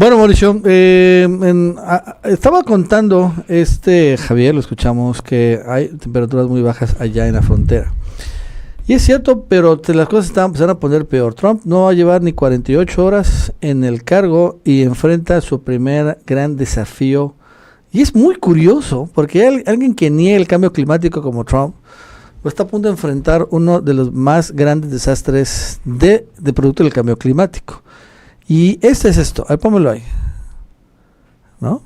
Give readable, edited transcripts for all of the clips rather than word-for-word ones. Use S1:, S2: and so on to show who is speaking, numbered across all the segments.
S1: Bueno, Mauricio, estaba contando Javier, lo escuchamos, que hay temperaturas muy bajas allá en la frontera. Y es cierto, pero las cosas están empezando a poner peor. Trump no va a llevar ni 48 horas en el cargo y enfrenta su primer gran desafío. Y es muy curioso, porque alguien que niegue el cambio climático como Trump, está a punto de enfrentar uno de los más grandes desastres de producto del cambio climático. Y es esto, pónmelo ahí, ¿no?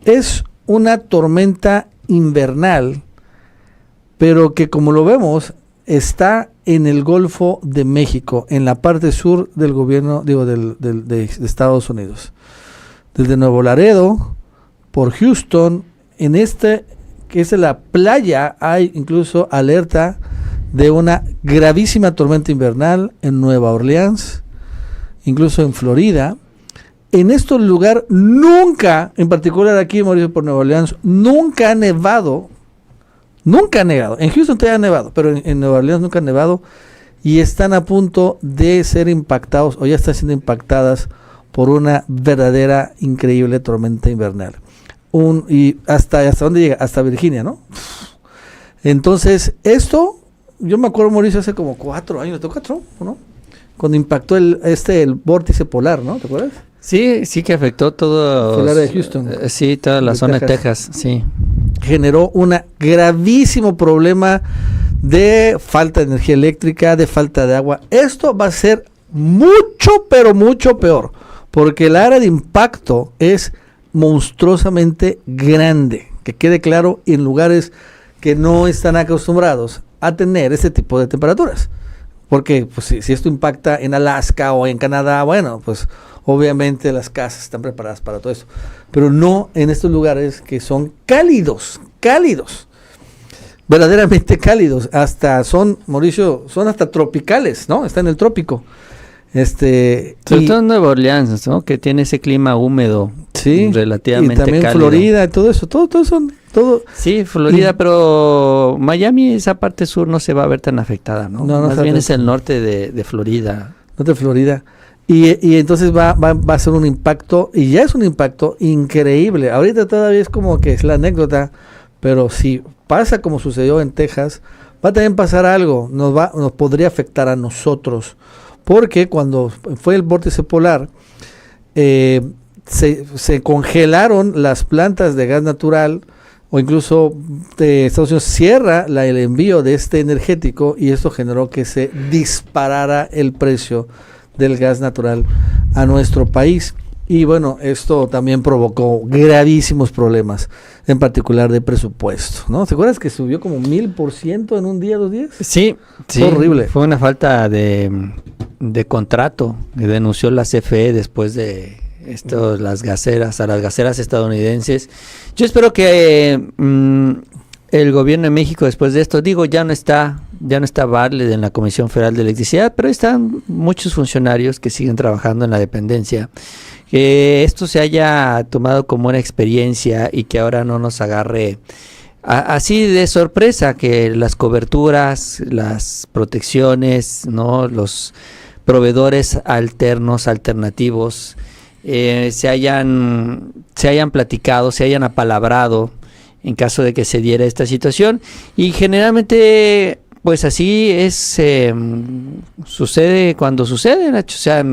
S1: Es una tormenta invernal, pero que como lo vemos, está en el Golfo de México, en la parte sur del gobierno, de Estados Unidos. Desde Nuevo Laredo, por Houston, que es la playa, hay incluso alerta de una gravísima tormenta invernal en Nueva Orleans, incluso en Florida. En estos lugares nunca, en particular aquí, Mauricio, por Nueva Orleans, nunca ha nevado. Nunca ha nevado. En Houston todavía ha nevado, pero en Nueva Orleans nunca ha nevado. Y están a punto de ser impactados, o ya están siendo impactadas, por una verdadera, increíble tormenta invernal. Y hasta dónde llega, hasta Virginia, ¿no? Entonces, esto, yo me acuerdo, Mauricio, hace como 4 años, ¿no? Cuando impactó el vórtice polar, ¿no? ¿Te acuerdas?
S2: Sí, que afectó todo
S1: el área de Houston.
S2: Sí, toda la zona de Texas, sí.
S1: Generó un gravísimo problema de falta de energía eléctrica, de falta de agua. Esto va a ser mucho, pero mucho peor, porque el área de impacto es monstruosamente grande, que quede claro, en lugares que no están acostumbrados a tener ese tipo de temperaturas. Porque pues, si esto impacta en Alaska o en Canadá, bueno, pues obviamente las casas están preparadas para todo eso. Pero no en estos lugares que son cálidos, verdaderamente cálidos. Mauricio, son hasta tropicales, ¿no? Está en el trópico.
S2: Sobre todo en Nueva Orleans, ¿no? Que tiene ese clima húmedo,
S1: sí,
S2: relativamente
S1: y también
S2: cálido.
S1: Florida, todo eso, todo.
S2: Sí, Florida, pero Miami, esa parte sur no se va a ver tan afectada, ¿no? Más bien es el norte de Florida.
S1: Norte de Florida. Y entonces va a ser un impacto, y ya es un impacto increíble. Ahorita todavía es como que es la anécdota, pero si pasa como sucedió en Texas, va a también pasar algo, nos podría afectar a nosotros. Porque cuando fue el vórtice polar, se congelaron las plantas de gas natural, o incluso Estados Unidos cierra el envío de energético, y esto generó que se disparara el precio del gas natural a nuestro país. Y bueno, esto también provocó gravísimos problemas, en particular de presupuesto, ¿no? ¿Te acuerdas que subió como 1000% en un día, 2 días?
S2: Sí,
S1: horrible.
S2: Fue una falta de contrato que denunció la CFE después de las gaseras estadounidenses. Yo espero que el gobierno de México, después de esto, ya no está Bartlett en la Comisión Federal de Electricidad, pero están muchos funcionarios que siguen trabajando en la dependencia, que esto se haya tomado como una experiencia y que ahora no nos agarre así de sorpresa, que las coberturas, las protecciones, ¿no?, los proveedores alternativos se hayan platicado, se hayan apalabrado en caso de que se diera esta situación. Y generalmente pues así es, sucede cuando sucede, Nacho. O sea,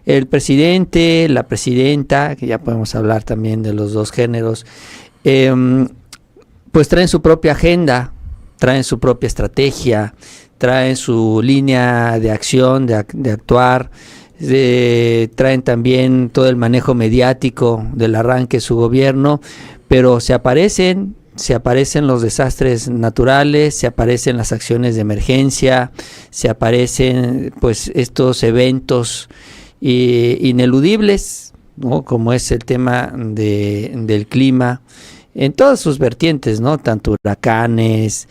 S2: el presidente, la presidenta, que ya podemos hablar también de los dos géneros, pues traen su propia agenda, traen su propia estrategia, traen su línea de acción, de actuar, traen también todo el manejo mediático del arranque de su gobierno, pero se aparecen los desastres naturales, se aparecen las acciones de emergencia, se aparecen pues estos eventos ineludibles, ¿no?, como es el tema del clima en todas sus vertientes, ¿no?, tanto huracanes,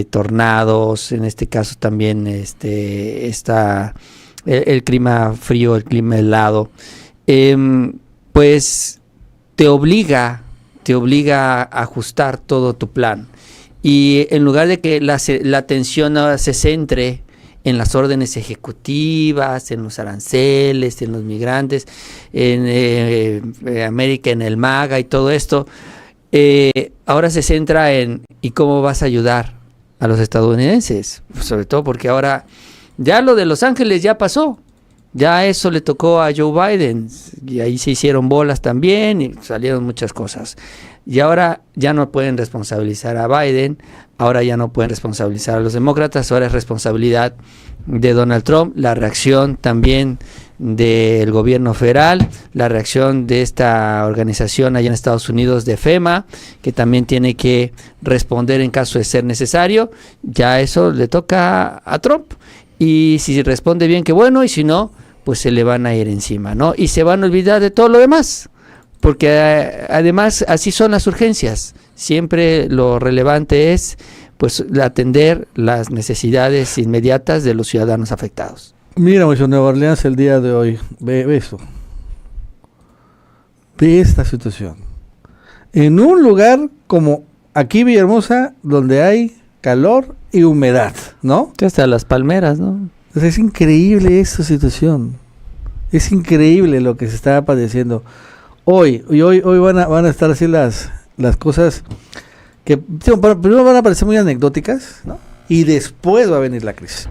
S2: tornados, en este caso también está el clima frío, el clima helado, pues te obliga a ajustar todo tu plan. Y en lugar de que la atención ahora se centre en las órdenes ejecutivas, en los aranceles, en los migrantes, en América, en el MAGA y todo esto, ahora se centra en ¿y cómo vas a ayudar a los estadounidenses? Sobre todo porque ahora ya lo de Los Ángeles ya pasó. Ya eso le tocó a Joe Biden y ahí se hicieron bolas también y salieron muchas cosas. Y ahora ya no pueden responsabilizar a Biden, ahora ya no pueden responsabilizar a los demócratas, ahora es responsabilidad de Donald Trump, la reacción también del gobierno federal, la reacción de esta organización allá en Estados Unidos de FEMA, que también tiene que responder en caso de ser necesario. Ya eso le toca a Trump. Y si responde bien, qué bueno, y si no, pues se le van a ir encima, ¿no? Y se van a olvidar de todo lo demás, porque además así son las urgencias. Siempre lo relevante es pues atender las necesidades inmediatas de los ciudadanos afectados.
S1: Mira, mucho Nueva Orleans el día de hoy, ve eso, ve esta situación. En un lugar como aquí Villahermosa, donde hay calor y humedad, ¿no?
S2: Hasta las palmeras, ¿no?
S1: O sea, es increíble esta situación. Es increíble lo que se está padeciendo. Hoy van a estar así las cosas que primero van a parecer muy anecdóticas, ¿no? Y después va a venir la crisis.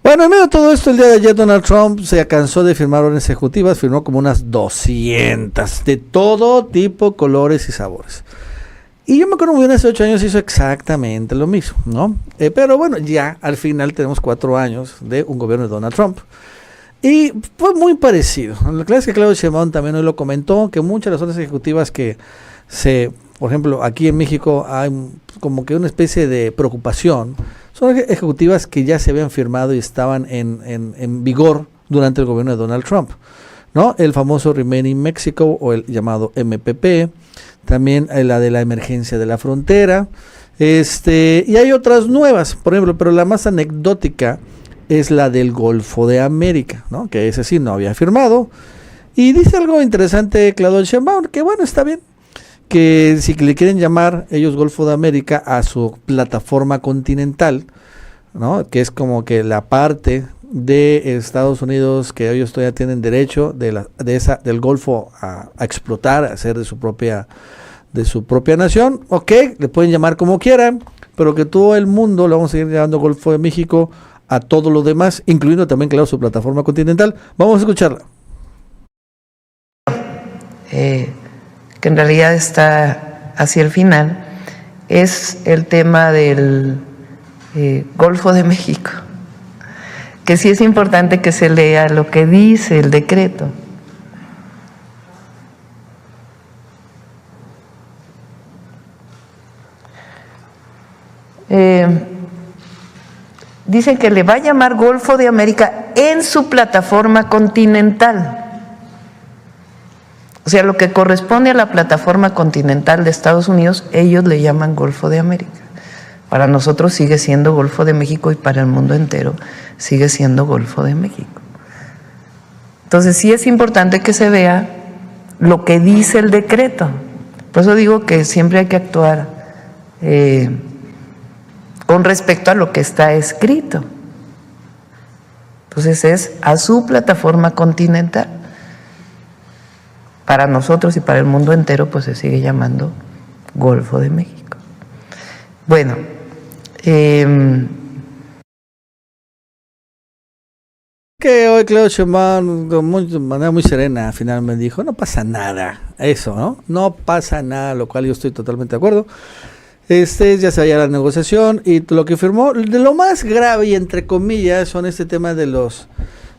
S1: Bueno, en medio de todo esto, el día de ayer Donald Trump se cansó de firmar órdenes ejecutivas, firmó como unas 200 de todo tipo, colores y sabores. Y yo me acuerdo muy bien, hace 8 años hizo exactamente lo mismo, ¿no? Pero bueno, ya al final tenemos 4 años de un gobierno de Donald Trump. Y fue muy parecido. La clase es que Claudio Sheinbaum también hoy lo comentó, que muchas de las órdenes ejecutivas que por ejemplo, aquí en México hay como que una especie de preocupación, son ejecutivas que ya se habían firmado y estaban en vigor durante el gobierno de Donald Trump, ¿no? El famoso Remain in Mexico o el llamado MPP, también la de la emergencia de la frontera, y hay otras nuevas, por ejemplo, pero la más anecdótica es la del Golfo de América, ¿no? Que ese sí no había firmado, y dice algo interesante Claudio Sheinbaum, que bueno, está bien, que si le quieren llamar ellos Golfo de América a su plataforma continental, ¿no? Que es como que la parte de Estados Unidos que ellos todavía tienen derecho del Golfo a explotar, a hacer de su propia nación. Ok, le pueden llamar como quieran, pero que todo el mundo le vamos a seguir llamando Golfo de México a todo lo demás, incluyendo también, claro, su plataforma continental. Vamos a escucharla.
S3: Que en realidad está hacia el final, es el tema del Golfo de México, que sí es importante que se lea lo que dice el decreto. Dicen que le va a llamar Golfo de América en su plataforma continental. O sea, lo que corresponde a la plataforma continental de Estados Unidos, ellos le llaman Golfo de América. Para nosotros sigue siendo Golfo de México y para el mundo entero sigue siendo Golfo de México. Entonces sí es importante que se vea lo que dice el decreto. Por eso digo que siempre hay que actuar con respecto a lo que está escrito. Entonces es a su plataforma continental. Para nosotros y para el mundo entero, pues se sigue llamando Golfo de México. Bueno,
S1: que hoy Claudio Sheinbaum de manera muy serena al final me dijo, no pasa nada, eso, ¿no? No pasa nada, lo cual yo estoy totalmente de acuerdo. Ya se vaya la negociación y lo que firmó, de lo más grave y entre comillas son este tema de los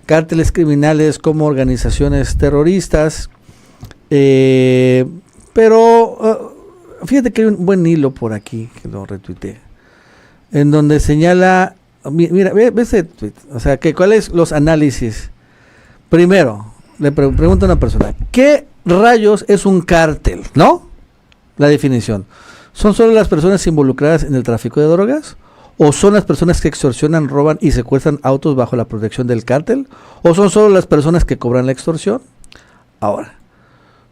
S1: cárteles criminales como organizaciones terroristas. Pero fíjate que hay un buen hilo por aquí que lo retuiteé, en donde señala, mira, ve ese tweet, o sea, que cuáles los análisis. Primero, le pregunta a una persona, ¿qué rayos es un cártel? ¿No? La definición. ¿Son solo las personas involucradas en el tráfico de drogas? ¿O son las personas que extorsionan, roban y secuestran autos bajo la protección del cártel? ¿O son solo las personas que cobran la extorsión? Ahora,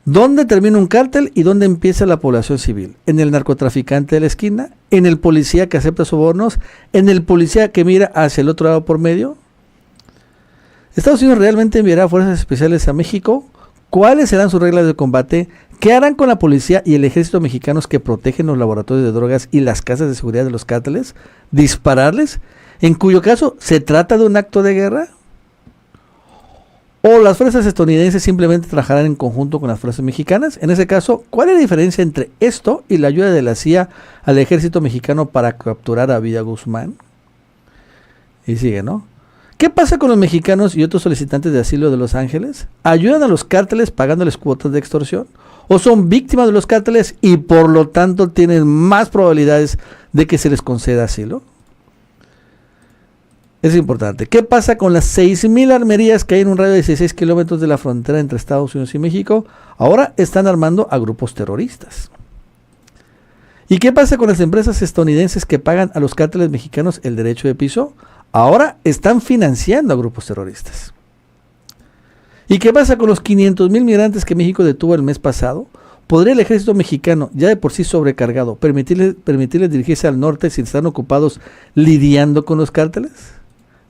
S1: ¿dónde termina un cártel y dónde empieza la población civil? ¿En el narcotraficante de la esquina? en el policía que acepta sobornos, en el policía que mira hacia el otro lado por medio. ¿Estados Unidos realmente enviará fuerzas especiales a México? ¿Cuáles serán sus reglas de combate? ¿Qué harán con la policía y el ejército mexicanos que protegen los laboratorios de drogas y las casas de seguridad de los cárteles? ¿Dispararles? En cuyo caso, ¿se trata de un acto de guerra? ¿O las fuerzas estadounidenses simplemente trabajarán en conjunto con las fuerzas mexicanas? En ese caso, ¿cuál es la diferencia entre esto y la ayuda de la CIA al ejército mexicano para capturar a Vida Guzmán? Y sigue, ¿no? ¿Qué pasa con los mexicanos y otros solicitantes de asilo de Los Ángeles? ¿Ayudan a los cárteles pagándoles cuotas de extorsión? ¿O son víctimas de los cárteles y por lo tanto tienen más probabilidades de que se les conceda asilo? Es importante. ¿Qué pasa con las 6,000 armerías que hay en un radio de 16 kilómetros de la frontera entre Estados Unidos y México? Ahora están armando a grupos terroristas. ¿Y qué pasa con las empresas estadounidenses que pagan a los cárteles mexicanos el derecho de piso? Ahora están financiando a grupos terroristas. ¿Y qué pasa con los 500,000 migrantes que México detuvo el mes pasado? ¿Podría el ejército mexicano, ya de por sí sobrecargado, permitirles dirigirse al norte si están ocupados lidiando con los cárteles?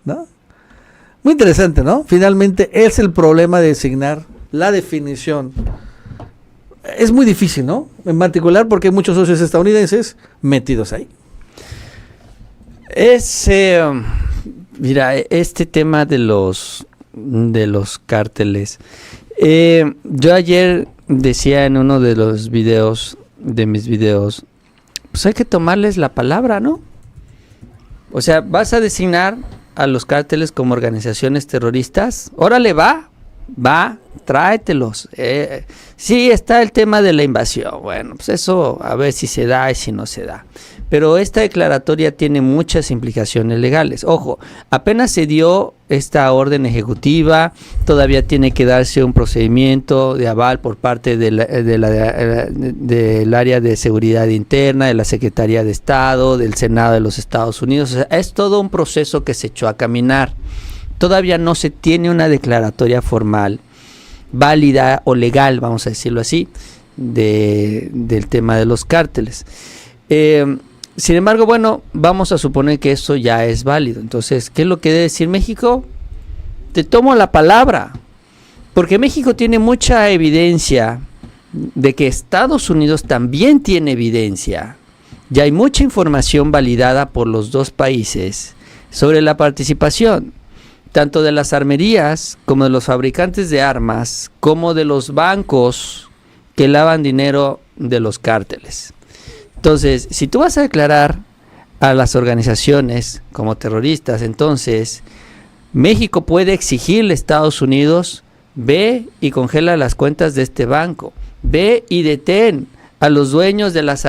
S1: ¿No? Muy interesante, ¿no? Finalmente es el problema de designar la definición. Es muy difícil, ¿no? En particular porque hay muchos socios estadounidenses metidos ahí.
S2: Mira, este tema de los cárteles. Yo ayer decía en uno de los videos, de mis videos, pues hay que tomarles la palabra, ¿no? O sea, vas a designar a los cárteles como organizaciones terroristas. Órale, va, tráetelos. Sí, está el tema de la invasión. Bueno, pues eso a ver si se da y si no se da. Pero esta declaratoria tiene muchas implicaciones legales. Ojo, apenas se dio esta orden ejecutiva, todavía tiene que darse un procedimiento de aval por parte del área de seguridad interna, de la Secretaría de Estado, del Senado de los Estados Unidos. O sea, es todo un proceso que se echó a caminar. Todavía no se tiene una declaratoria formal, válida o legal, vamos a decirlo así, del tema de los cárteles. Sin embargo, bueno, vamos a suponer que eso ya es válido. Entonces, ¿qué es lo que debe decir México? Te tomo la palabra, porque México tiene mucha evidencia de que Estados Unidos también tiene evidencia. Ya hay mucha información validada por los dos países sobre la participación, tanto de las armerías, como de los fabricantes de armas, como de los bancos que lavan dinero de los cárteles. Entonces, si tú vas a declarar a las organizaciones como terroristas, entonces México puede exigirle a Estados Unidos, ve y congela las cuentas de este banco, ve y detén a los dueños de las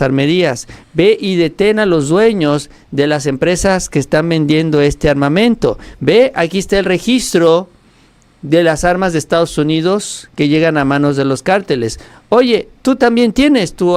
S2: armerías, ve y detén a los dueños de las empresas que están vendiendo este armamento, ve, aquí está el registro de las armas de Estados Unidos que llegan a manos de los cárteles. Oye, tú también tienes tu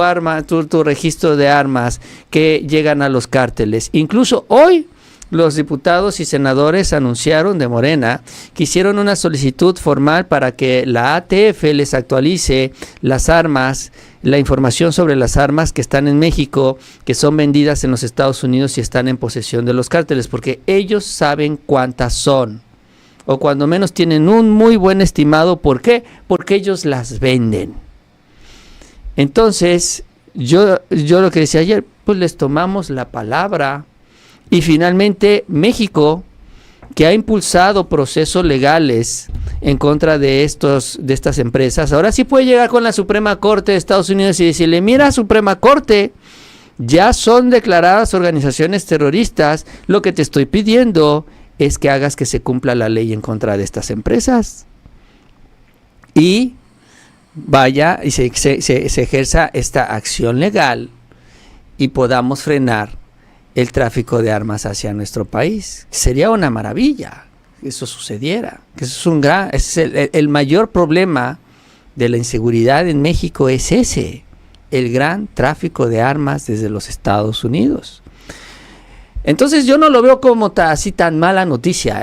S2: registro de armas que llegan a los cárteles. Incluso hoy los diputados y senadores anunciaron de Morena que hicieron una solicitud formal para que la ATF les actualice las armas, la información sobre las armas que están en México, que son vendidas en los Estados Unidos y están en posesión de los cárteles, porque ellos saben cuántas son, o cuando menos tienen un muy buen estimado. ¿Por qué? Porque ellos las venden. Entonces, yo lo que decía ayer, pues les tomamos la palabra. Y finalmente, México, que ha impulsado procesos legales en contra de estas empresas, ahora sí puede llegar con la Suprema Corte de Estados Unidos y decirle: mira, Suprema Corte, ya son declaradas organizaciones terroristas, lo que te estoy pidiendo es que hagas que se cumpla la ley en contra de estas empresas y vaya y se ejerza esta acción legal y podamos frenar el tráfico de armas hacia nuestro país. Sería una maravilla que eso sucediera, que eso es el mayor problema de la inseguridad en México, es ese, el gran tráfico de armas desde los Estados Unidos. Entonces yo no lo veo como así tan mala noticia,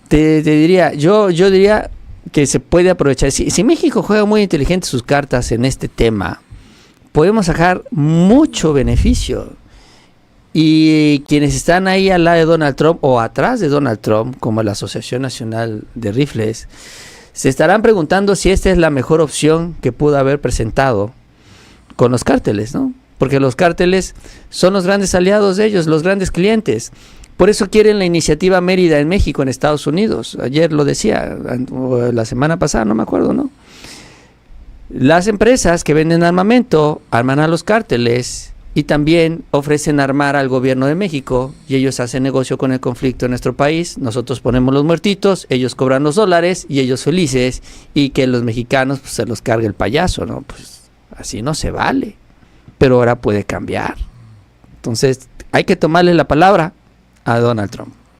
S2: Te diría, yo diría que se puede aprovechar. Si México juega muy inteligente sus cartas en este tema, podemos sacar mucho beneficio. Y quienes están ahí al lado de Donald Trump o atrás de Donald Trump, como la Asociación Nacional de Rifles, se estarán preguntando si esta es la mejor opción que pudo haber presentado con los cárteles, ¿no? Porque los cárteles son los grandes aliados de ellos, los grandes clientes. Por eso quieren la iniciativa Mérida en México, en Estados Unidos. Ayer lo decía, la semana pasada, no me acuerdo, ¿no? Las empresas que venden armamento arman a los cárteles y también ofrecen armar al gobierno de México, y ellos hacen negocio con el conflicto en nuestro país. Nosotros ponemos los muertitos, ellos cobran los dólares y ellos felices, y que los mexicanos pues, se los cargue el payaso, ¿no? Pues así no se vale, pero ahora puede cambiar. Entonces hay que tomarle la palabra a Donald Trump.